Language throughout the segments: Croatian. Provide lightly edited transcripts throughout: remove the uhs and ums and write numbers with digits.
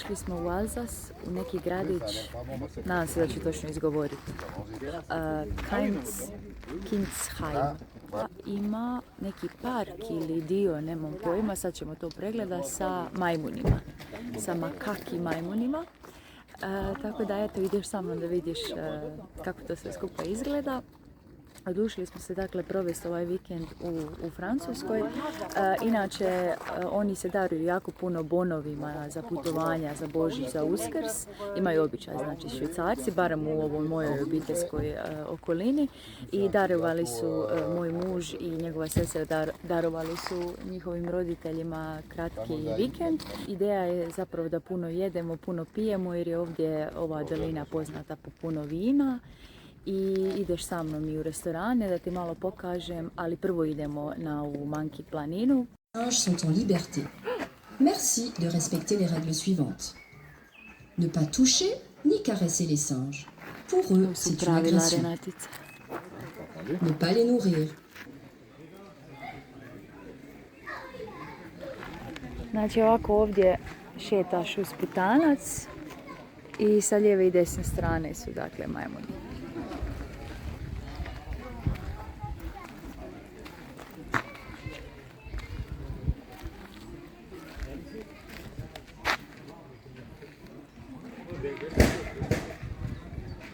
Došli smo u Alzas, u neki gradić, nadam se da ću točno izgovoriti, Kindsheim. Ima neki park ili dio, nemam pojma, sad ćemo to pregledati, sa majmunima, sa makaki majmunima. Tako da eto, ideš sa mnom da vidiš kako to sve skupa izgleda. Odlučili smo se dakle provesti ovaj vikend u Francuskoj. Inače, oni se daruju jako puno bonovima za putovanja, za Božić, za Uskrs. Imaju običaj, znači Švicarci, barem u ovoj mojoj obiteljskoj okolini. I darovali su moj muž i njegova sestra darovali su njihovim roditeljima kratki vikend. Ideja je zapravo da puno jedemo, puno pijemo jer je ovdje ova dolina poznata po puno vina. I ideš sa mnom i u restorane da ti malo pokažem, ali prvo idemo na ovu Monkey planinu. Les singes sont en liberté. Merci de respecter les règles suivantes. Ne pas toucher ni caresser les singes. Pour eux, c'est une agression. Ne pas les nourrir. Znači ovako ovdje šetaš uz putanac i sa lijeve i desne strane su dakle majmuni.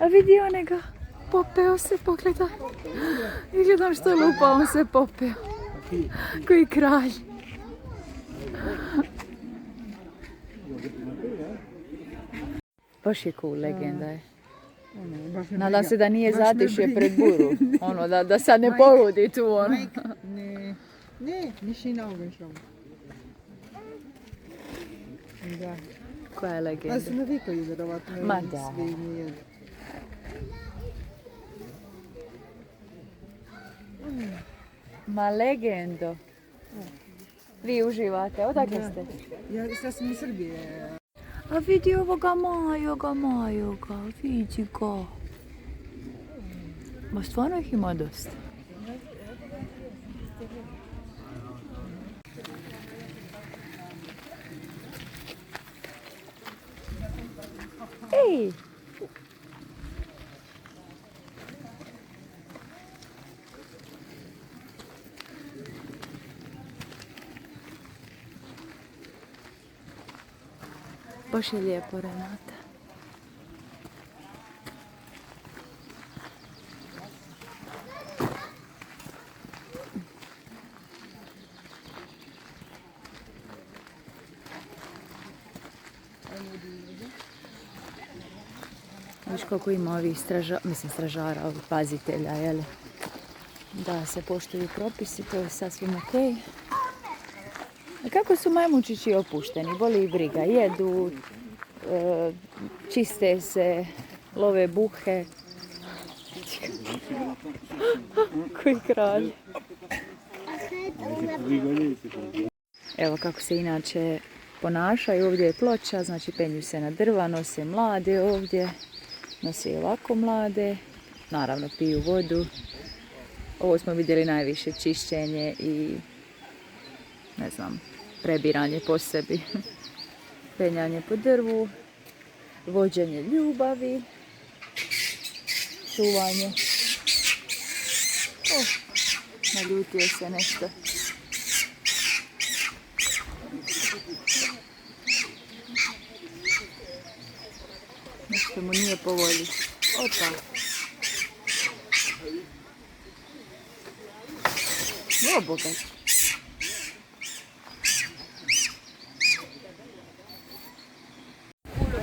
A vidi onega, popeo se, pogledaj. I gledam što lupa, on se popeo. Koji kralj. Baš je cool, legenda je. Nadam se da nije zatišje pred buru. Ono, da sad ne pogodi tu ono. Ne, misschien augenschlag. Da. Koja je legenda? A su navikali vjerovatno. Ma da. Ma legendo. Vi uživate, odakle ste? Ja sam iz Srbije. A vidi ovoga majoga, vidi ga. Ma stvarno ih ima dosta. Ej! Baš je lijepo, Renata. Viš koliko ima ovih stražara, ovih pazitelja, jel? Da se poštuju propisi, to je sasvim okej. A kako su majmunčići opušteni? Boli ih briga, jedu, čiste se, love buhe. Koji kralj. Evo kako se inače ponašaju. Ovdje je ploča, znači penju se na drva, nose mlade ovdje. Nose i ovako mlade. Naravno piju vodu. Ovo smo vidjeli najviše, čišćenje i ne znam, prebiranje po sebi, penjanje po drvu, vođenje ljubavi, čuvanje. Naljutio se nešto. Nešto mu nije po volji. Opa. O, bogat.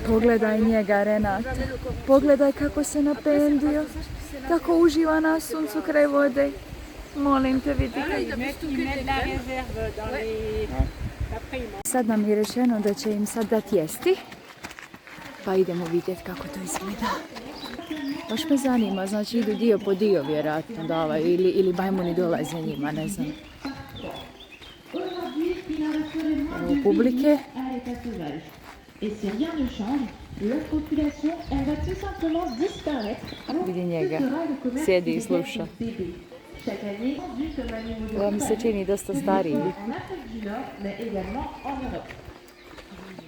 Pogledaj njega, Renata. Pogledaj kako se napendio. Kako uživa na suncu kraj vode. Molim te, vidi. Sad nam je rečeno da će im sad dati jesti. Pa idemo vidjeti kako to izgleda. Baš me zanima, znači idu dio po dio vjerojatno davaju ili majmuni dolaze njima, ne znam. Evo publike. Vidi njega, sjedi i sluša. Ovo mi se čini dosta stariji.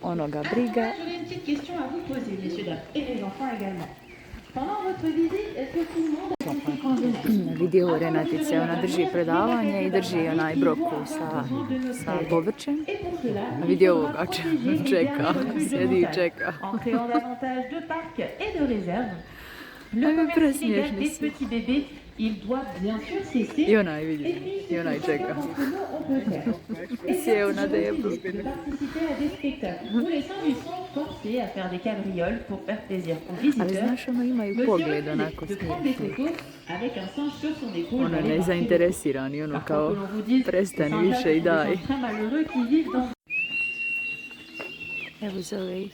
onoga briga. J'aurais une petite question à vous poser, messieurs, dames, et les enfants également. Pendant votre visite, est-ce que tout le monde a été convenu? Vidi ovo Renatice, ona drži predavanje i drži onaj broku sa povrćem. Et pour cela, A vidi ovoga, čeka, sjedi i čeka. en créant davantage de parcs et de réserves, le mais commerce presque, illégal je des sais. petits bébés, il doit bien sûr cesser. I onaj Et vidi, puis, i onaj ce que čeka. chacun d'entre nous, on peut faire. Sjeo na deblu. De participer à des spectacles où les sans-luçons forcés à faire des cabrioles pour faire plaisir aux Ali visiteurs. znaš, ono imaju Monsieur pogled refusait onako de prendre des smiješni. photos avec un singe sur son épaule. Ono dans les parcs. nezainteresirani, ono Par kao contre, que l'on vous dise, prestani ces više i singes daj. sont très malheureux qui vivent dans Evo zove ih.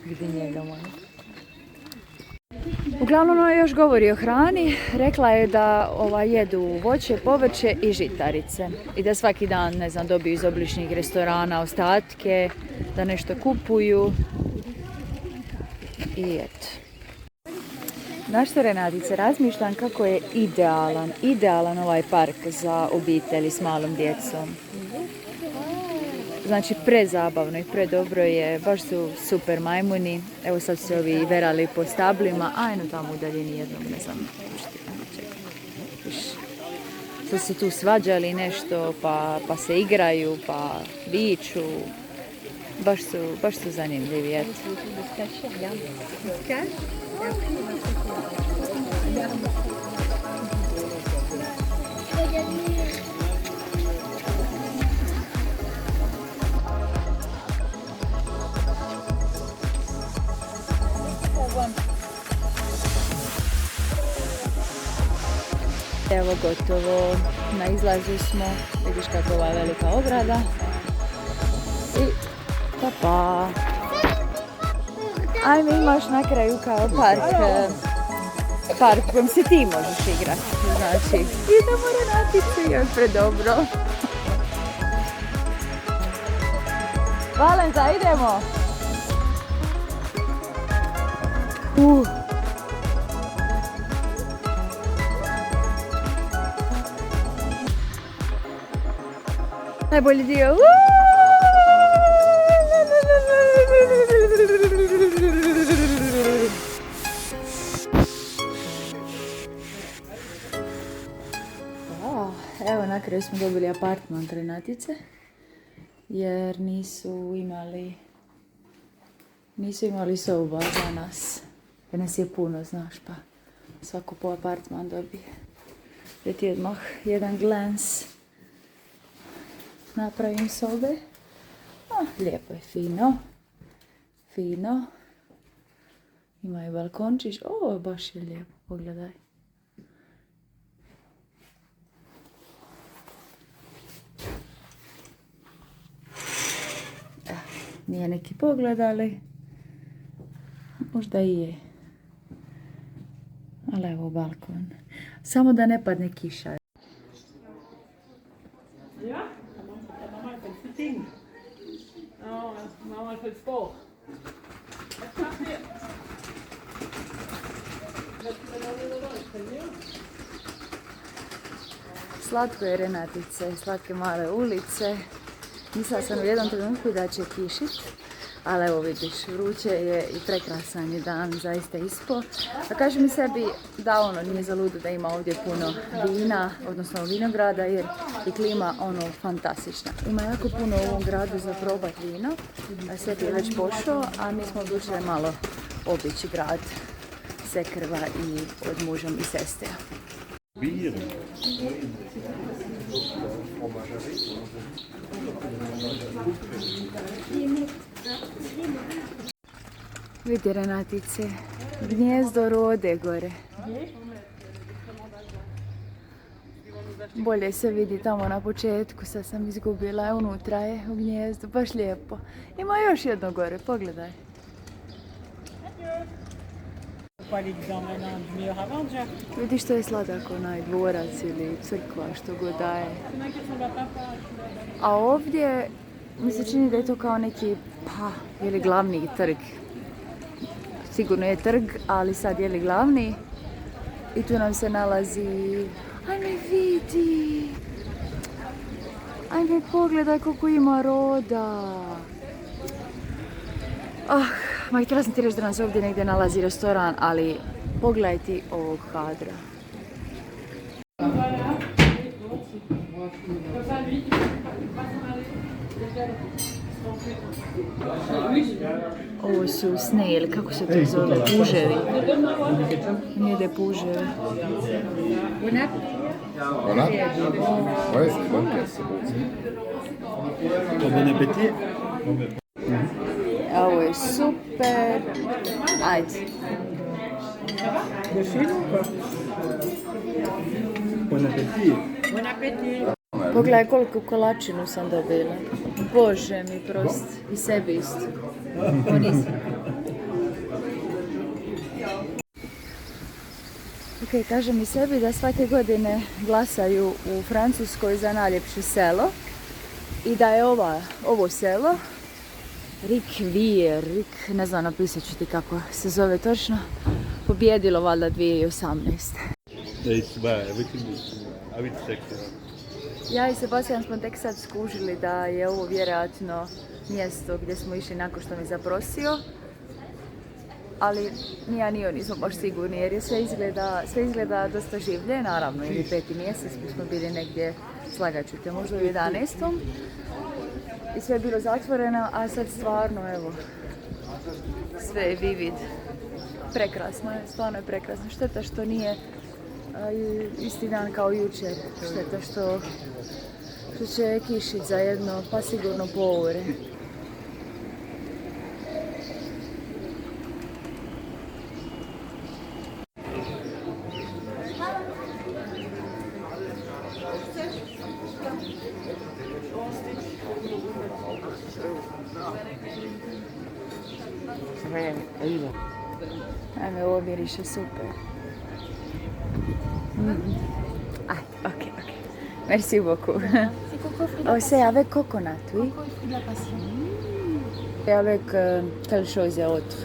Vidi njega malo. Uglavnom ona još govori o hrani. Rekla je da jedu voće, povrće i žitarice. I da svaki dan, ne znam, dobiju iz obližnjih restorana ostatke, da nešto kupuju. I eto. Znaš što, Renatice, razmišljam kako je idealan ovaj park za obitelji s malom djecom. Znači, prezabavno i predobro je, baš su super majmuni. Evo sad se ovi verali po stablima, ajno tamo udaljeni jednom, ne znam, su se tu svađali nešto, pa se igraju, pa viču. Baš su zanimljivi, eto. Evo gotovo, na izlazu smo, vidiš kako je ova velika ograda. I pa. Ajme, imaš na kraju kao park u kojem se ti možeš igrati. Znači, idemo Renatice, još predobro. Valenza, idemo! Najbolji dio. Evo, na kraju smo dobili apartman Renatice, jer nisu imali soba za nas. Jer nas je puno, znaš, pa svako po apartman dobije. Da ti odmah jedan glans napravim sobe. Lijepo je, fino. Imaju balkončić. Baš je lijepo, pogledaj. Nije neki pogled, ali možda i je. Ali evo balkon. Samo da ne padne kiša. Ja? Maman, elle fait le footing. Non, maman, elle fait le sport. Slatko je, Renatice, slatke male ulice. Mislila sam u jednom trenutku da će kišit, ali evo vidiš, vruće je i prekrasan je dan, zaista ispo. A kaži mi sebi da nije za ludo da ima ovdje puno vina, odnosno vinograda, jer je klima fantastična. Ima jako puno u ovom gradu za probat vino, Sveti je već pošao, a mi smo odlučili malo obići grad Sekrva i od mužem i sestre. Vidi, Renatice, gnjezdo rode gore. Bolje se vidi tamo na početku, sad sam izgubila, unutra je u gnjezdu, baš lijepo. Ima još jedno gore, pogledaj. pas aller dedans maintenant, une heure avant déjà. Vidi što je sladak onaj dvorac ili crkva, što god daje. C'est qui ressemble à papa. A ovdje mi se čini da je to kao neki, pa, je li glavni trg. Sigurno je trg, ali sad je li glavni. I tu nam se nalazi... Ajme vidi! Ajme pogledaj koliko ima roda! Ma htjela sam ti reći da nam se ovdje negdje nalazi restoran, ali pogledaj ti ovog kadra. Voilà. Comme ça, lui, il va s'en aller. Ovo su snail, kako se to zove, puževi. Jede puževe. Voilà. Ouais, c'est bon, c'est bon. Bon appétit. Ovo je super. Ajde. Bon appétit. Bon appétit. Pogledaj koliko kolačinu sam dobila. Bože mi prosti. I sebi isto. Ok, kažem i sebi da svake godine glasaju u Francuskoj za najljepše selo. I da je ovo selo Rik, ne znam, napisat ću ti kako se zove točno, pobjedilo valjda 2018. Ja i Sebastian smo tek sad skužili da je ovo vjerojatno mjesto gdje smo išli nakon što mi zaprosio. Ali ni ja ni on nismo baš sigurni jer je sve izgleda dosta življe, naravno, ili 5. mjesec, mi smo bili negdje, slagat ću te, možda u 11. I sve je bilo zatvoreno, a sad stvarno, evo, sve je vivid. Prekrasno je, stvarno je prekrasno. Šteta što nije isti dan kao jučer. Šteta što će kišit za jedno, pa sigurno po ure. Ajme, ovo miriše super. Ok. Merci beaucoup. Oh, c'est avec coconut, oui. Coco et fruits de la passion. Et avec quelle chose autre?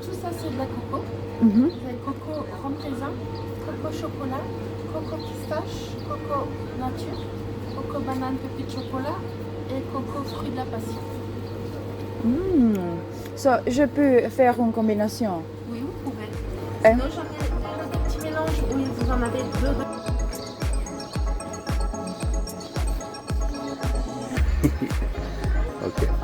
Tout ça, c'est de la coco. Mhm. Vous avez coco rhum raisin, coco chocolat, coco pistache, coco nature, coco banane pépite chocolat et coco fruits de la passion. So, je peux faire une combinaison? Oui, vous pouvez. Hein? Sinon, j'en ai des petits mélanges. Oui, vous en avez deux. Ok.